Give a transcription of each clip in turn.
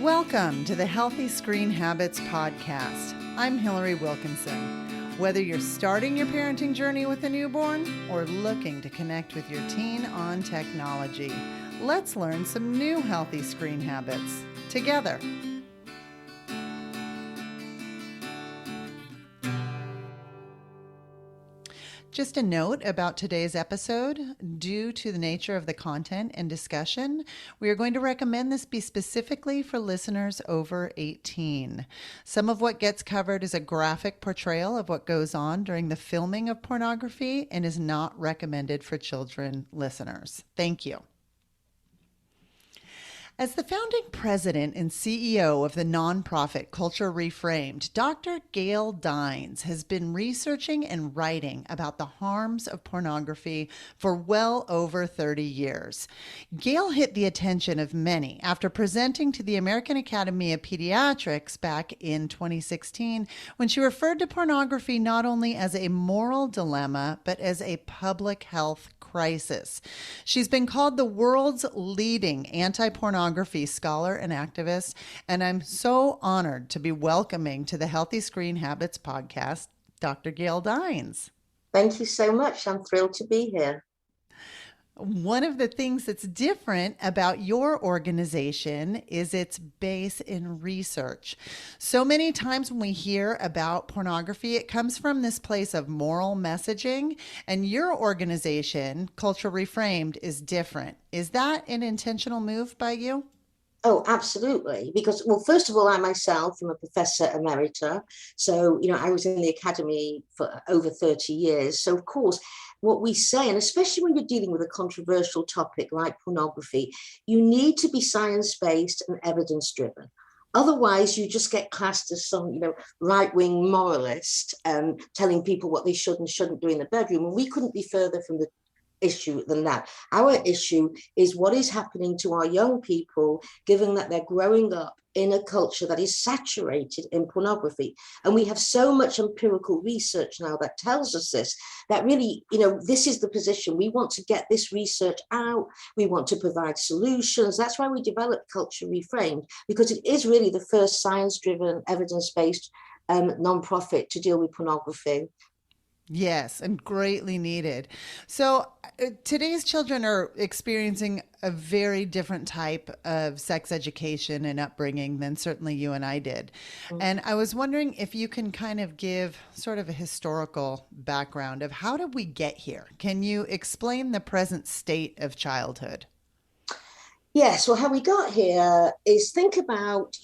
Welcome to the Healthy Screen Habits Podcast. I'm Hillary Wilkinson. Whether you're starting your parenting journey with a newborn or looking to connect with your teen on technology, let's learn some new healthy screen habits together. Just a note about today's episode. Due to the nature of the content and discussion, we are going to recommend this be specifically for listeners over 18. Some of what gets covered is a graphic portrayal of what goes on during the filming of pornography and is not recommended for children listeners. Thank you. As the founding president and CEO of the nonprofit Culture Reframed, Dr. Gail Dines has been researching and writing about the harms of pornography for well over 30 years. Gail hit the attention of many after presenting to the American Academy of Pediatrics back in 2016, when she referred to pornography not only as a moral dilemma, but as a public health crisis. She's been called the world's leading anti-pornography scholar and activist, and I'm so honored to be welcoming to the Healthy Screen Habits podcast, Dr. Gail Dines. Thank you so much. I'm thrilled to be here. One of the things that's different about your organization is its base in research. So many times when we hear about pornography, it comes from this place of moral messaging, and your organization, Culture Reframed, is different. Is that an intentional move by you? Oh, absolutely. Because, well, first of all, I myself am a professor emerita. So, I was in the academy for over 30 years. So, of course, what we say, and especially when you're dealing with a controversial topic like pornography, you need to be science-based and evidence-driven. Otherwise, you just get classed as some, right-wing moralist telling people what they should and shouldn't do in the bedroom. And we couldn't be further from the issue than that. Our issue is what is happening to our young people, given that they're growing up in a culture that is saturated in pornography. And we have so much empirical research now that tells us this, that really, this is the position. We want to get this research out. We want to provide solutions. That's why we developed Culture Reframed, because it is really the first science-driven, evidence-based nonprofit to deal with pornography. Yes, and greatly needed. So today's children are experiencing a very different type of sex education and upbringing than certainly you and I did. Mm-hmm. And I was wondering if you can kind of give sort of a historical background of how did we get here? Can you explain the present state of childhood? Yes, well, how we got here is think about,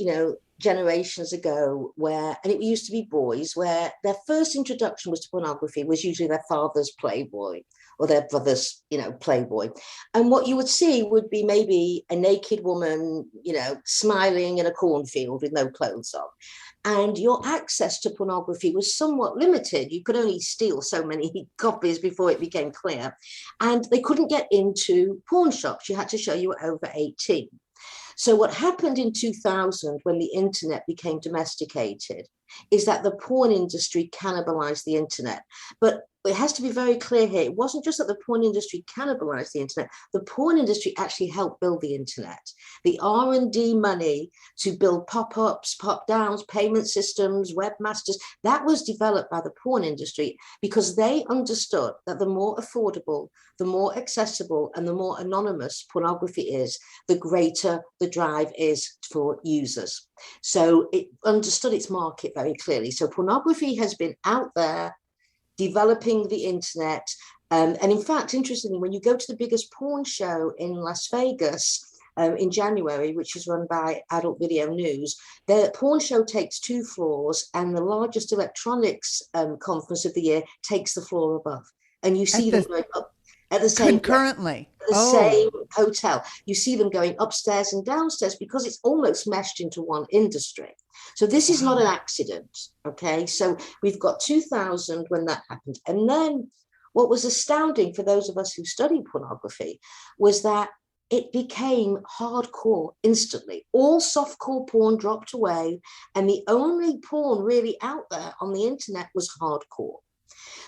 generations ago where, and it used to be boys, where their first introduction was to pornography was usually their father's Playboy or their brother's, Playboy. And what you would see would be maybe a naked woman, smiling in a cornfield with no clothes on. And your access to pornography was somewhat limited. You could only steal so many copies before it became clear. And they couldn't get into pawn shops. You had to show you were over 18. So what happened in 2000 when the internet became domesticated is that the porn industry cannibalized the internet. But it has to be very clear here. It wasn't just that the porn industry cannibalized the internet. The porn industry actually helped build the internet. The R&D money to build pop-ups, pop-downs, payment systems, webmasters, that was developed by the porn industry because they understood that the more affordable, the more accessible, and the more anonymous pornography is, the greater the drive is for users. So it understood its market very clearly. So pornography has been out there developing the internet. And in fact, interestingly, when you go to the biggest porn show in Las Vegas in January, which is run by Adult Video News, the porn show takes 2 floors and the largest electronics conference of the year takes the floor above. And you see them going up at the same concurrently. Same hotel. You see them going upstairs and downstairs because it's almost meshed into one industry. So this is not an accident, okay? So we've got 2000 when that happened. And then what was astounding for those of us who studied pornography was that it became hardcore instantly. All softcore porn dropped away, and the only porn really out there on the internet was hardcore.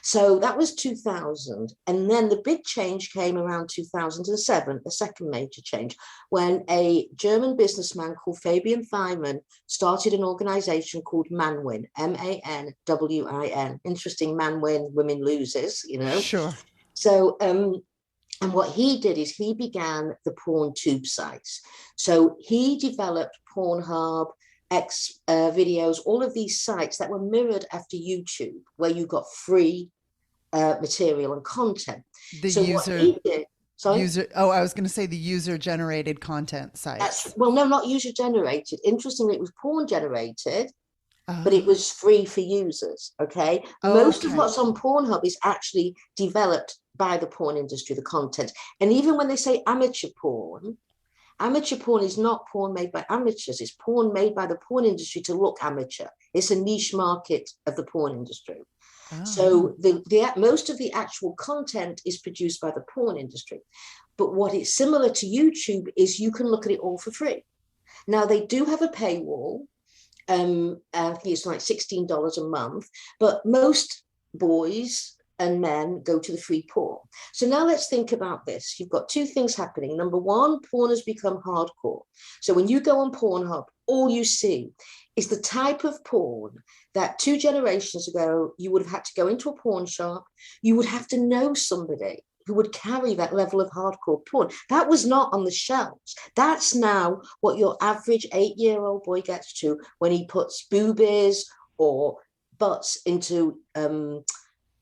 So that was 2000. And then the big change came around 2007, the second major change, when a German businessman called Fabian Feynman started an organization called Manwin, Manwin. Interesting, man win, women loses, you know. Sure. So, and what he did is he began the porn tube sites. So he developed Pornhub, X videos, all of these sites that were mirrored after YouTube, where you got free material and content. The So user, what he did, sorry? user. Oh, I was going to say the user-generated content sites. Well, no, not user generated. Interestingly, it was porn generated, but it was free for users. Okay. Most of what's on Pornhub is actually developed by the porn industry, the content. And even when they say amateur porn is not porn made by amateurs. It's porn made by the porn industry to look amateur. It's a niche market of the porn industry. So the most of the actual content is produced by the porn industry. But what is similar to YouTube is you can look at it all for free. Now, they do have a paywall. I think it's like $16 a month, but most boys and men go to the free porn. So now let's think about this. You've got two things happening. Number one, porn has become hardcore. So when you go on Pornhub, all you see is the type of porn that 2 generations ago, you would have had to go into a porn shop. You would have to know somebody who would carry that level of hardcore porn. That was not on the shelves. That's now what your average 8-year-old boy gets to when he puts boobies or butts into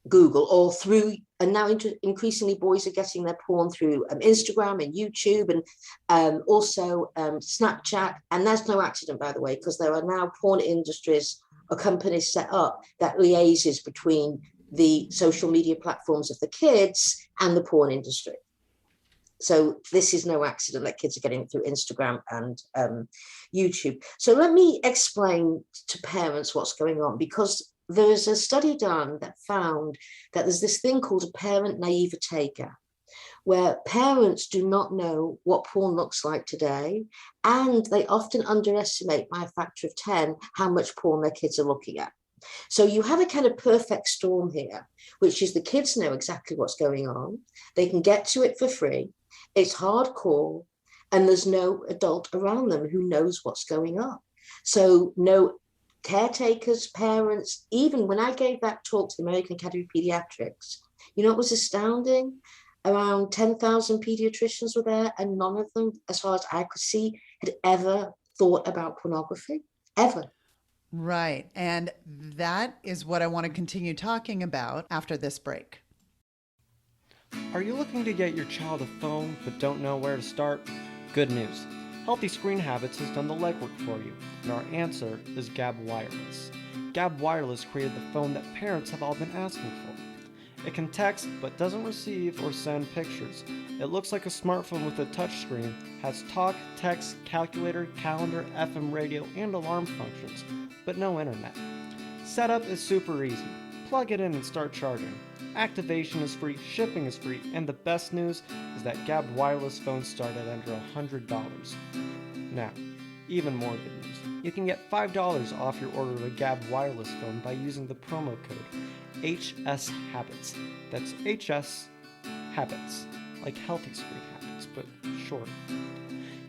Google or through, and now increasingly boys are getting their porn through Instagram and YouTube and also Snapchat. And that's no accident, by the way, because there are now porn industries or companies set up that liaises between the social media platforms of the kids and the porn industry. So this is no accident that kids are getting it through Instagram and YouTube. So let me explain to parents what's going on, because there is a study done that found that there's this thing called a parent naivete gap, where parents do not know what porn looks like today, and they often underestimate by a factor of 10 how much porn their kids are looking at. So you have a kind of perfect storm here, which is the kids know exactly what's going on. They can get to it for free. It's hardcore, and there's no adult around them who knows what's going on. So no caretakers, parents. Even when I gave that talk to the American Academy of Pediatrics, you know, it was astounding. Around 10,000 pediatricians were there, and none of them, as far as I could see, had ever thought about pornography, ever. Right. And that is what I want to continue talking about after this break. Are you looking to get your child a phone but don't know where to start? Good news. Healthy Screen Habits has done the legwork for you, and our answer is Gab Wireless. Gab Wireless created the phone that parents have all been asking for. It can text but doesn't receive or send pictures. It looks like a smartphone with a touchscreen, has talk, text, calculator, calendar, FM radio, and alarm functions, but no internet. Setup is super easy. Plug it in and start charging. Activation is free, shipping is free, and the best news is that Gab Wireless phones start at under $100. Now, even more good news. You can get $5 off your order of a Gab Wireless phone by using the promo code HSHABITS. That's HS Habits, like Healthy Screen Habits, but short.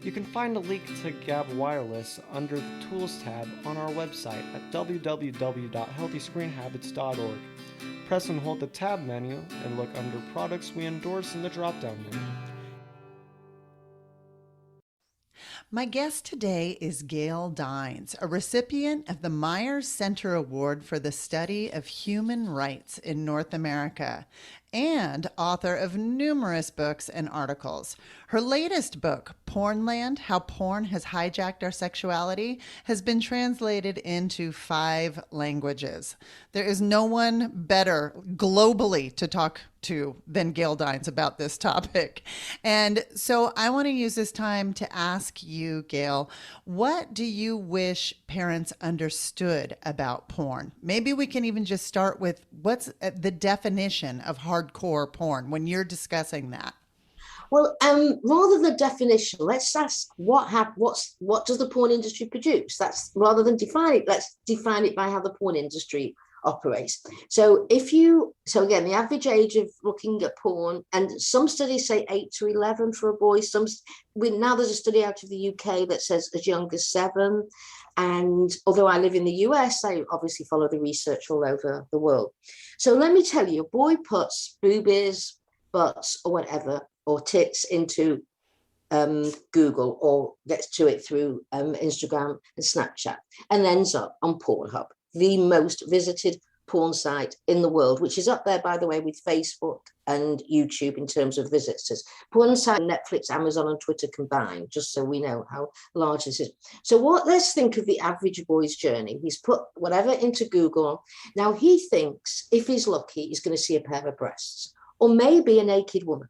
You can find a link to Gab Wireless under the Tools tab on our website at www.healthyscreenhabits.org. Press and hold the tab menu and look under Products We Endorse in the drop-down menu. My guest today is Gail Dines, a recipient of the Myers Center Award for the Study of Human Rights in North America, and author of numerous books and articles. Her latest book, Pornland: How Porn Has Hijacked Our Sexuality, has been translated into 5 languages. There is no one better globally to talk to than Gail Dines about this topic. And so I want to use this time to ask you, Gail, what do you wish parents understood about porn? Maybe we can even just start with what's the definition of hardcore porn when you're discussing that. Well, rather than the definition, let's ask what does the porn industry produce? That's rather than define it. Let's define it by how the porn industry operates. So again, the average age of looking at porn, and some studies say 8 to 11 for a boy. Now there's a study out of the UK that says as young as 7. And although I live in the US, I obviously follow the research all over the world. So let me tell you, a boy puts boobies, butts, or whatever, or tits into Google, or gets to it through Instagram and Snapchat, and ends up on Pornhub, the most visited porn site in the world, which is up there, by the way, with Facebook and YouTube in terms of visitors. Porn site, Netflix, Amazon, and Twitter combined, just so we know how large this is. So let's think of the average boy's journey. He's put whatever into Google. Now he thinks, if he's lucky, he's going to see a pair of breasts, or maybe a naked woman.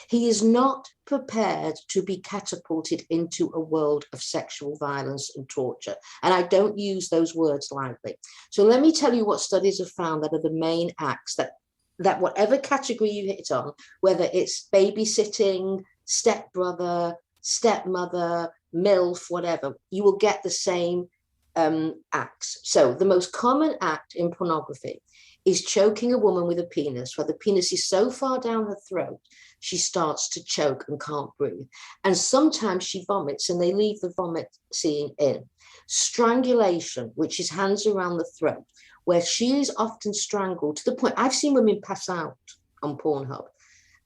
He is not prepared to be catapulted into a world of sexual violence and torture. And I don't use those words lightly. So let me tell you what studies have found that are the main acts that whatever category you hit on, whether it's babysitting, stepbrother, stepmother, MILF, whatever, you will get the same acts. So the most common act in pornography is choking a woman with a penis, where the penis is so far down her throat, she starts to choke and can't breathe. And sometimes she vomits and they leave the vomit scene in. Strangulation, which is hands around the throat, where she is often strangled to the point, I've seen women pass out on Pornhub.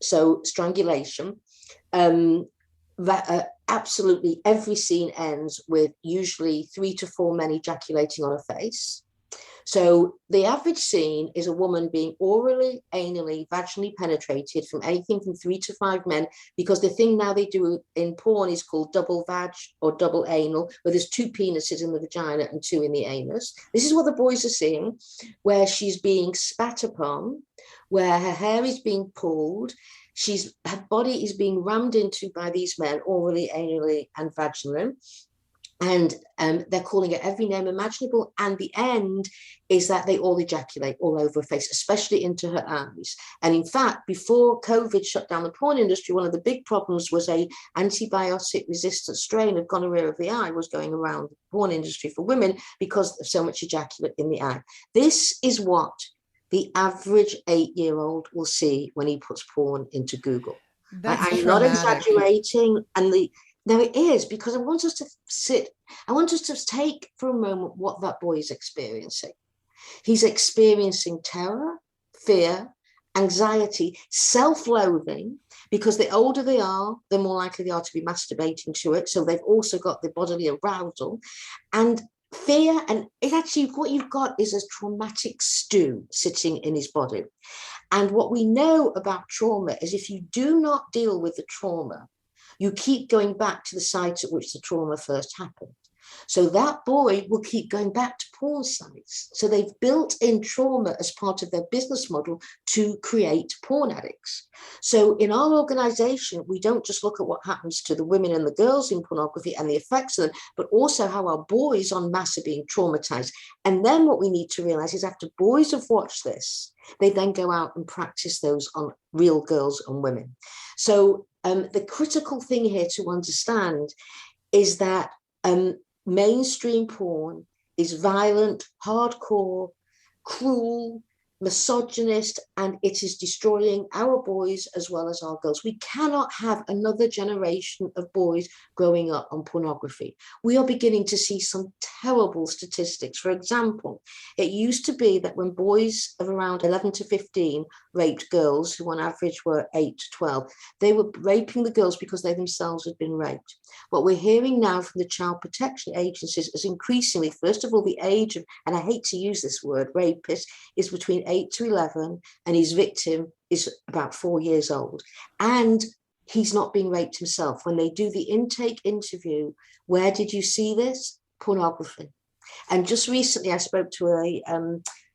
So strangulation, absolutely every scene ends with usually 3 to 4 men ejaculating on her face. So the average scene is a woman being orally, anally, vaginally penetrated from anything from 3 to 5 men, because the thing now they do in porn is called double vag or double anal, where there's 2 penises in the vagina and 2 in the anus. This is what the boys are seeing, where she's being spat upon, where her hair is being pulled, her body is being rammed into by these men orally, anally, and vaginally. And they're calling it every name imaginable. And the end is that they all ejaculate all over her face, especially into her eyes. And in fact, before COVID shut down the porn industry, one of the big problems was a antibiotic resistant strain of gonorrhea of the eye was going around the porn industry for women because of so much ejaculate in the eye. This is what the average 8-year-old will see when he puts porn into Google. I'm not exaggerating. No, it is, because I want us to take for a moment what that boy is experiencing. He's experiencing terror, fear, anxiety, self-loathing, because the older they are, the more likely they are to be masturbating to it. So they've also got the bodily arousal and fear. And it actually, what you've got is a traumatic stew sitting in his body. And what we know about trauma is if you do not deal with the trauma, you keep going back to the site at which the trauma first happened. So that boy will keep going back to porn sites. So they've built in trauma as part of their business model to create porn addicts. So in our organization, we don't just look at what happens to the women and the girls in pornography and the effects of them, but also how our boys en masse are being traumatized. And then what we need to realize is after boys have watched this, they then go out and practice those on real girls and women. So the critical thing here to understand is that mainstream porn is violent, hardcore, cruel, misogynist, and it is destroying our boys as well as our girls. We cannot have another generation of boys growing up on pornography. We are beginning to see some terrible statistics. For example, it used to be that when boys of around 11 to 15 raped girls, who on average were 8 to 12, they were raping the girls because they themselves had been raped. What we're hearing now from the child protection agencies is increasingly, first of all, the age of, and I hate to use this word, rapist, is between 8 to 11, and his victim is about 4 years old. And he's not being raped himself. When they do the intake interview, where did you see this? Pornography. And just recently, I spoke to a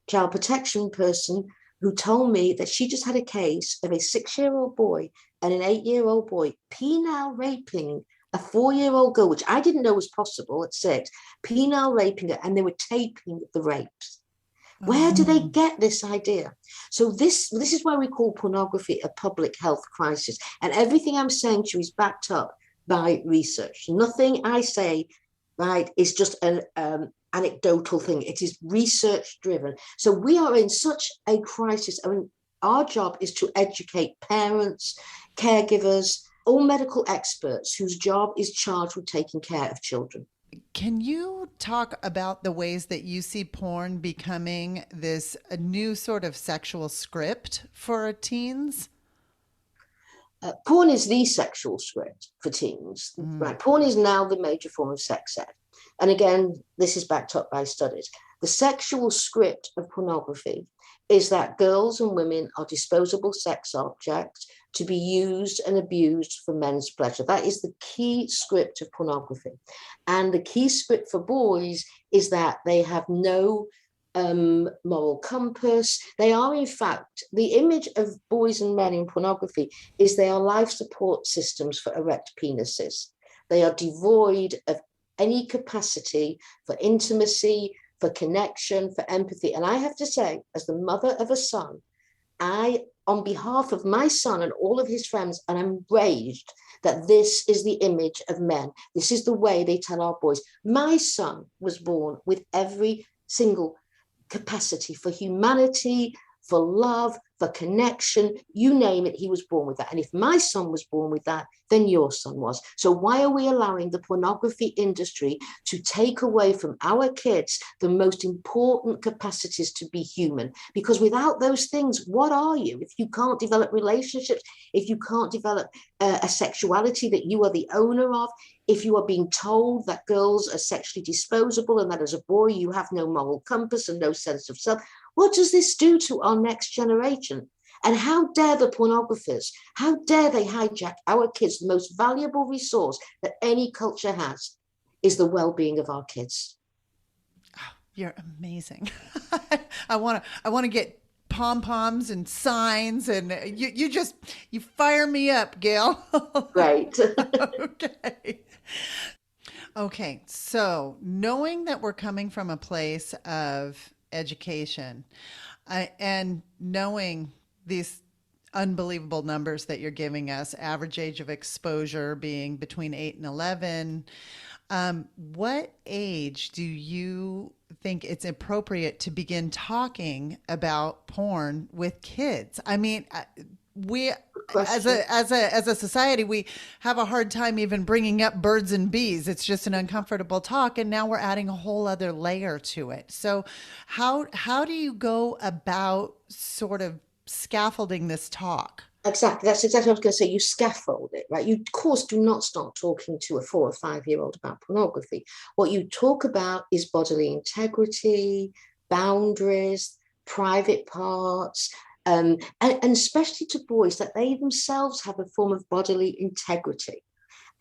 child protection person who told me that she just had a case of a 6-year-old boy and an 8-year-old boy penile raping a 4-year-old girl, which I didn't know was possible at 6, penile raping her, and they were taping the rapes. Where do they get this idea? So this is why we call pornography a public health crisis. And everything I'm saying to you is backed up by research. Nothing I say right, is just an anecdotal thing. It is research driven. So we are in such a crisis. I mean, our job is to educate parents, caregivers, all medical experts whose job is charged with taking care of children. Can you talk about the ways that you see porn becoming this a new sort of sexual script for teens? Porn is the sexual script for teens, right? Porn is now the major form of sex ed. And again, this is backed up by studies. The sexual script of pornography is that girls and women are disposable sex objects to be used and abused for men's pleasure. That is the key script of pornography. And the key script for boys is that they have no moral compass. They are, in fact, the image of boys and men in pornography is they are life support systems for erect penises. They are devoid of any capacity for intimacy, for connection, for empathy. And I have to say, as the mother of a son, I, on behalf of my son and all of his friends, am enraged that this is the image of men. This is the way they tell our boys. My son was born with every single capacity for humanity, for love, for connection, you name it, he was born with that. And if my son was born with that, then your son was. So why are we allowing the pornography industry to take away from our kids the most important capacities to be human? Because without those things, what are you? If you can't develop relationships, if you can't develop a sexuality that you are the owner of, if you are being told that girls are sexually disposable and that as a boy you have no moral compass and no sense of self, what does this do to our next generation? And how dare the pornographers, how dare they hijack our kids? The most valuable resource that any culture has is the well-being of our kids. Oh, you're amazing. I want to get pom-poms and signs, and you fire me up, Gail. Great. Okay, so knowing that we're coming from a place of education and knowing these unbelievable numbers that you're giving us, average age of exposure being between 8 and 11, what age do you think it's appropriate to begin talking about porn with kids? I mean, we as a society, we have a hard time even bringing up birds and bees. It's just an uncomfortable talk, and now we're adding a whole other layer to it. So how do you go about sort of scaffolding this talk? Exactly. That's exactly what I was going to say. You scaffold it, right? You, of course, do not start talking to a 4 or 5-year-old about pornography. What you talk about is bodily integrity, boundaries, private parts, and especially to boys, that they themselves have a form of bodily integrity.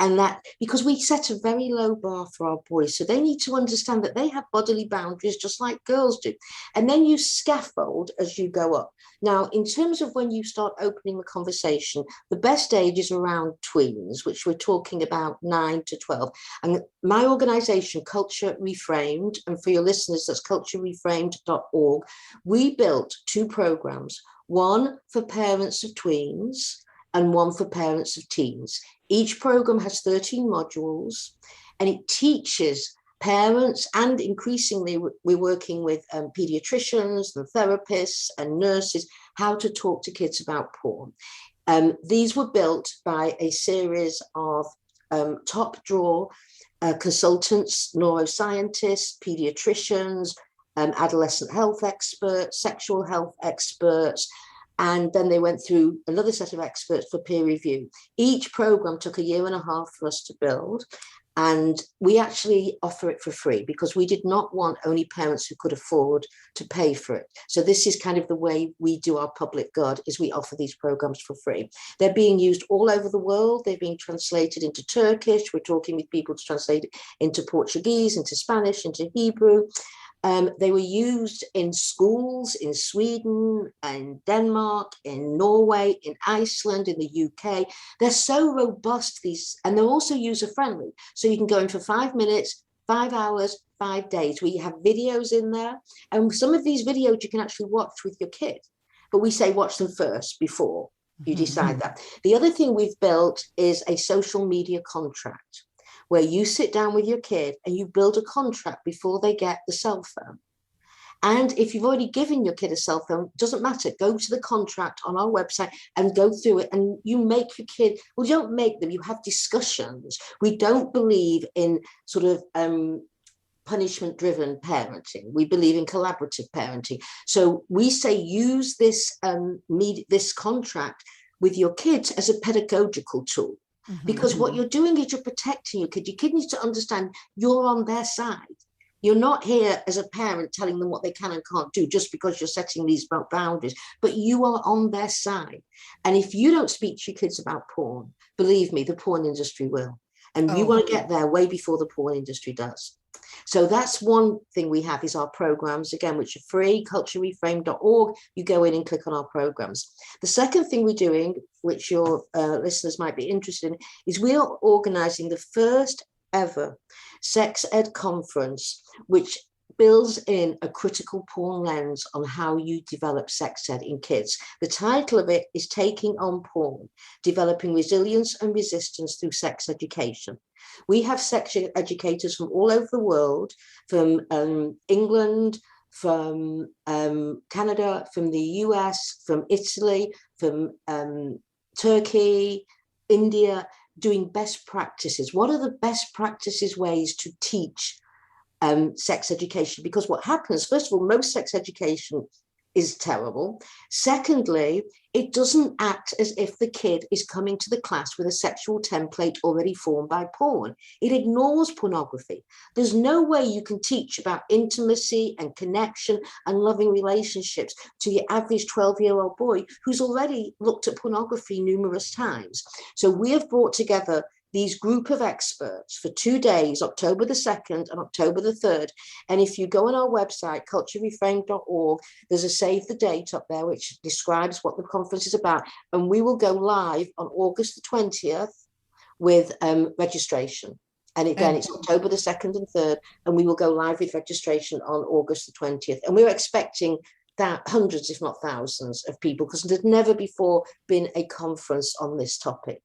And that, because we set a very low bar for our boys, so they need to understand that they have bodily boundaries just like girls do. And then you scaffold as you go up. Now, in terms of when you start opening the conversation, the best age is around tweens, which we're talking about 9 to 12. And my organization, Culture Reframed, and for your listeners, that's culturereframed.org, we built 2 programs, one for parents of tweens and one for parents of teens. Each program has 13 modules, and it teaches parents, and increasingly we're working with pediatricians and therapists and nurses, how to talk to kids about porn. These were built by a series of top drawer consultants, neuroscientists, pediatricians, adolescent health experts, sexual health experts, and then they went through another set of experts for peer review. Each program took 1.5 years for us to build. And we actually offer it for free because we did not want only parents who could afford to pay for it. So this is kind of the way we do our public good, is we offer these programs for free. They're being used all over the world. They're being translated into Turkish. We're talking with people to translate it into Portuguese, into Spanish, into Hebrew. They were used in schools in Sweden and Denmark, in Norway, in Iceland, in the UK. They're so robust, these, and they're also user-friendly. So you can go in for 5 minutes, 5 hours, 5 days. We have videos in there. And some of these videos you can actually watch with your kid. But we say watch them first before you decide that. The other thing we've built is a social media contract, where you sit down with your kid and you build a contract before they get the cell phone. And if you've already given your kid a cell phone, doesn't matter. Go to the contract on our website and go through it. And you make your kid, well, you don't make them, you have discussions. We don't believe in sort of punishment-driven parenting. We believe in collaborative parenting. So we say use this this contract with your kids as a pedagogical tool. Because what you're doing is you're protecting your kid. Your kid needs to understand you're on their side. You're not here as a parent telling them what they can and can't do just because you're setting these boundaries, but you are on their side. And if you don't speak to your kids about porn, believe me, the porn industry will. And we want to get there way before the porn industry does. So that's one thing we have is our programs, again, which are free, culturereframed.org. You go in and click on our programs. The second thing we're doing, which your listeners might be interested in, is we are organizing the first ever sex ed conference, which builds in a critical porn lens on how you develop sex ed in kids. The title of it is Taking on Porn, Developing Resilience and Resistance Through Sex Education. We have sex educators from all over the world, from England, from Canada, from the US, from Italy, from Turkey, India, doing best practices. What are the best practices ways to teach sex education? Because what happens, first of all, most sex education is terrible. Secondly, it doesn't act as if the kid is coming to the class with a sexual template already formed by porn. It ignores pornography. There's no way you can teach about intimacy and connection and loving relationships to your average 12-year-old boy who's already looked at pornography numerous times. So we have brought together these group of experts for 2 days, October the 2nd and October the 3rd. And if you go on our website, culturereframed.org, there's a save the date up there, which describes what the conference is about. And we will go live on August the 20th with registration. And again, it's October the 2nd and 3rd, and we will go live with registration on August the 20th. And we're expecting that hundreds, if not thousands of people, because there's never before been a conference on this topic.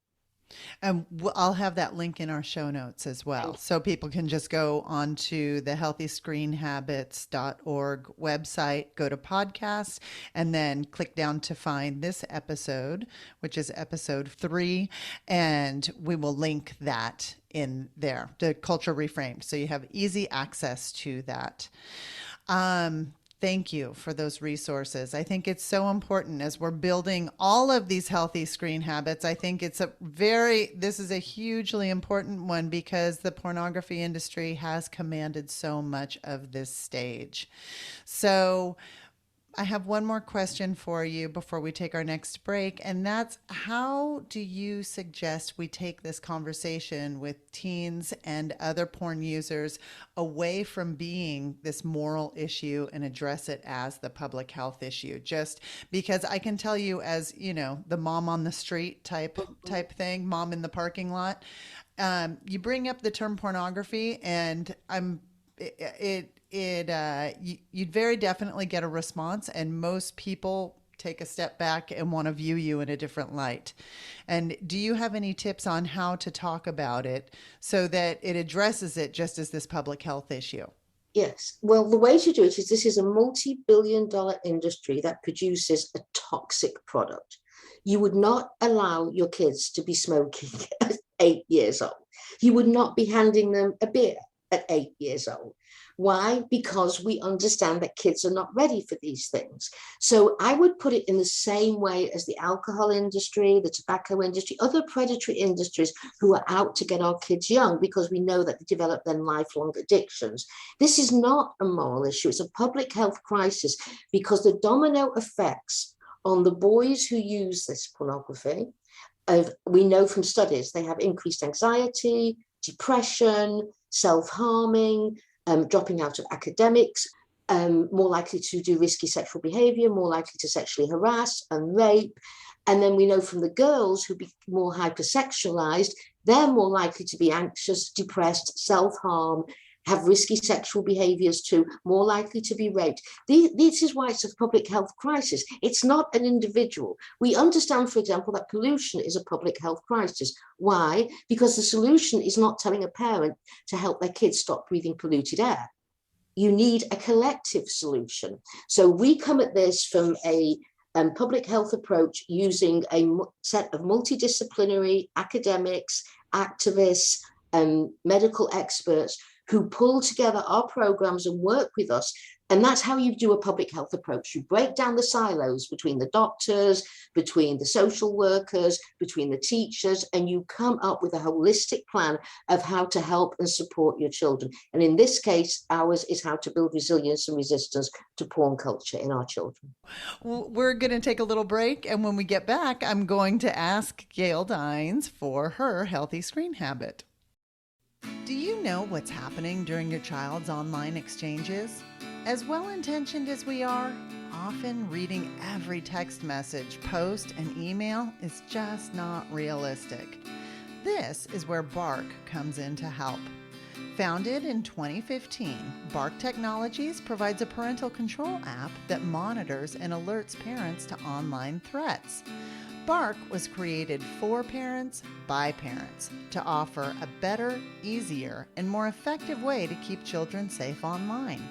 And I'll have that link in our show notes as well. So people can just go onto the healthyscreenhabits.org website, go to podcasts, and then click down to find this episode, which is episode 3. And we will link that in there, the Culture Reframed. So you have easy access to that. Thank you for those resources. I think it's so important as we're building all of these healthy screen habits. I think this is a hugely important one because the pornography industry has commanded so much of this stage. So I have one more question for you before we take our next break, and that's how do you suggest we take this conversation with teens and other porn users away from being this moral issue and address it as the public health issue? Just because I can tell you, as you know, the mom on the street type thing, mom in the parking lot, you bring up the term pornography, and you'd very definitely get a response, and most people take a step back and want to view you in a different light. And do you have any tips on how to talk about it so that it addresses it just as this public health issue? Yes. Well, the way to do it is this is a multi-billion-dollar industry that produces a toxic product. You would not allow your kids to be smoking at 8 years old. You would not be handing them a beer at 8 years old. Why? Because we understand that kids are not ready for these things. So I would put it in the same way as the alcohol industry, the tobacco industry, other predatory industries who are out to get our kids young because we know that they develop then lifelong addictions. This is not a moral issue. It's a public health crisis because the domino effects on the boys who use this pornography, we know from studies, they have increased anxiety, depression, self-harming, dropping out of academics, more likely to do risky sexual behavior, more likely to sexually harass and rape. And then we know from the girls who be more hypersexualized, they're more likely to be anxious, depressed, self-harm, have risky sexual behaviors too, more likely to be raped. This is why it's a public health crisis. It's not an individual. We understand, for example, that pollution is a public health crisis. Why? Because the solution is not telling a parent to help their kids stop breathing polluted air. You need a collective solution. So we come at this from a public health approach using a set of multidisciplinary academics, activists, medical experts who pull together our programs and work with us. And that's how you do a public health approach. You break down the silos between the doctors, between the social workers, between the teachers, and you come up with a holistic plan of how to help and support your children. And in this case, ours is how to build resilience and resistance to porn culture in our children. We're going to take a little break. And when we get back, I'm going to ask Gail Dines for her healthy screen habit. Do you know what's happening during your child's online exchanges? As well-intentioned as we are, often reading every text message, post, and email is just not realistic. This is where Bark comes in to help. Founded in 2015, Bark Technologies provides a parental control app that monitors and alerts parents to online threats. Bark was created for parents by parents to offer a better, easier, and more effective way to keep children safe online.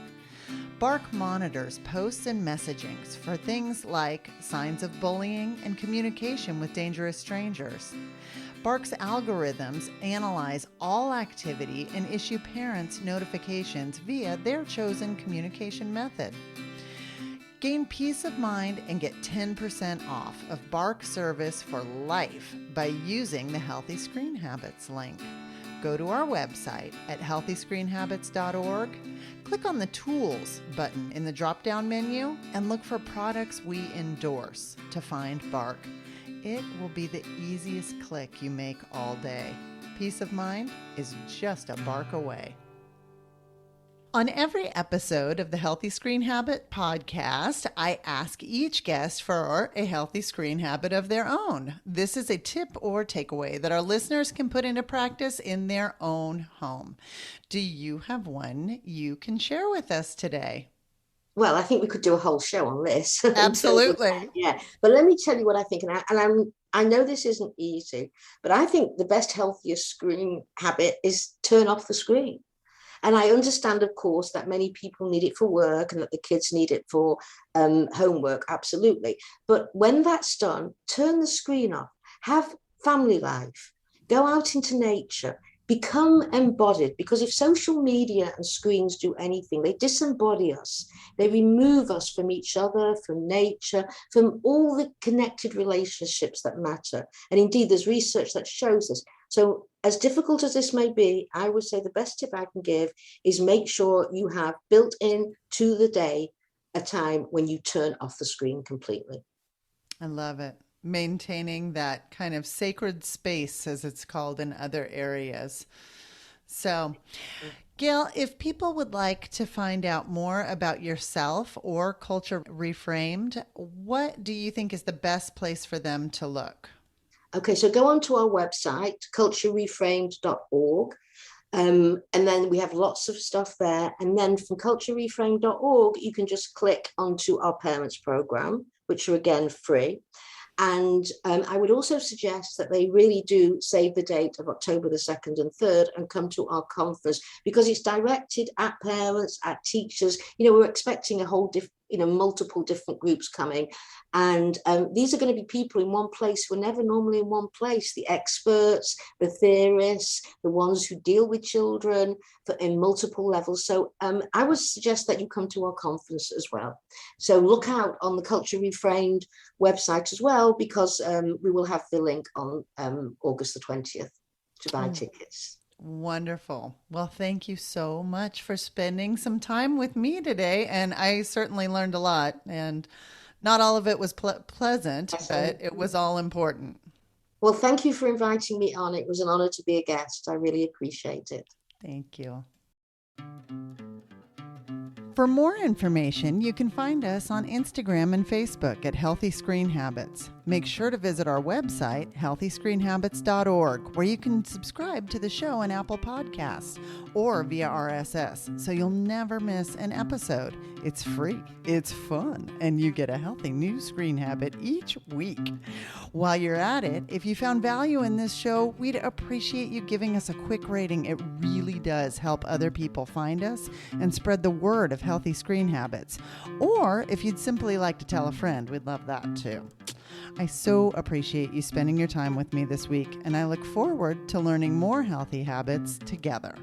Bark monitors posts and messagings for things like signs of bullying and communication with dangerous strangers. Bark's algorithms analyze all activity and issue parents notifications via their chosen communication method. Gain peace of mind and get 10% off of Bark service for life by using the Healthy Screen Habits link. Go to our website at healthyscreenhabits.org, click on the Tools button in the drop-down menu, and look for products we endorse to find Bark. It will be the easiest click you make all day. Peace of mind is just a bark away. On every episode of the Healthy Screen Habit podcast, I ask each guest for a healthy screen habit of their own. This is a tip or takeaway that our listeners can put into practice in their own home. Do you have one you can share with us today? Well, I think we could do a whole show on this. Absolutely. Yeah, but let me tell you what I think, I know this isn't easy, but I think the best, healthiest screen habit is turn off the screen. And I understand, of course, that many people need it for work and that the kids need it for homework, absolutely. But when that's done, turn the screen off, have family life, go out into nature, become embodied, because if social media and screens do anything, they disembody us. They remove us from each other, from nature, from all the connected relationships that matter. And indeed, there's research that shows this. So as difficult as this may be, I would say the best tip I can give is make sure you have built in to the day a time when you turn off the screen completely. I love it. Maintaining that kind of sacred space, as it's called in other areas. So, Gail, if people would like to find out more about yourself or Culture Reframed, what do you think is the best place for them to look? Okay, so go onto our website, culturereframed.org. And then we have lots of stuff there. And then from culturereframed.org, you can just click onto our parents program, which are again free. And I would also suggest that they really do save the date of October the 2nd and 3rd and come to our conference, because it's directed at parents, at teachers. We're expecting a whole multiple different groups coming. And these are going to be people in one place who are never normally in one place. The experts, the theorists, the ones who deal with children in multiple levels. So I would suggest that you come to our conference as well. So look out on the Culture Reframed website as well, because we will have the link on August the 20th to buy tickets. Wonderful. Well, thank you so much for spending some time with me today. And I certainly learned a lot. And not all of it was pleasant, but it was all important. Well, thank you for inviting me on. It was an honor to be a guest. I really appreciate it. Thank you. For more information, you can find us on Instagram and Facebook at Healthy Screen Habits. Make sure to visit our website, healthyscreenhabits.org, where you can subscribe to the show on Apple Podcasts or via RSS, so you'll never miss an episode. It's free, it's fun, and you get a healthy new screen habit each week. While you're at it, if you found value in this show, we'd appreciate you giving us a quick rating. It really does help other people find us and spread the word of healthy screen habits. Or if you'd simply like to tell a friend, we'd love that too. I so appreciate you spending your time with me this week, and I look forward to learning more healthy habits together.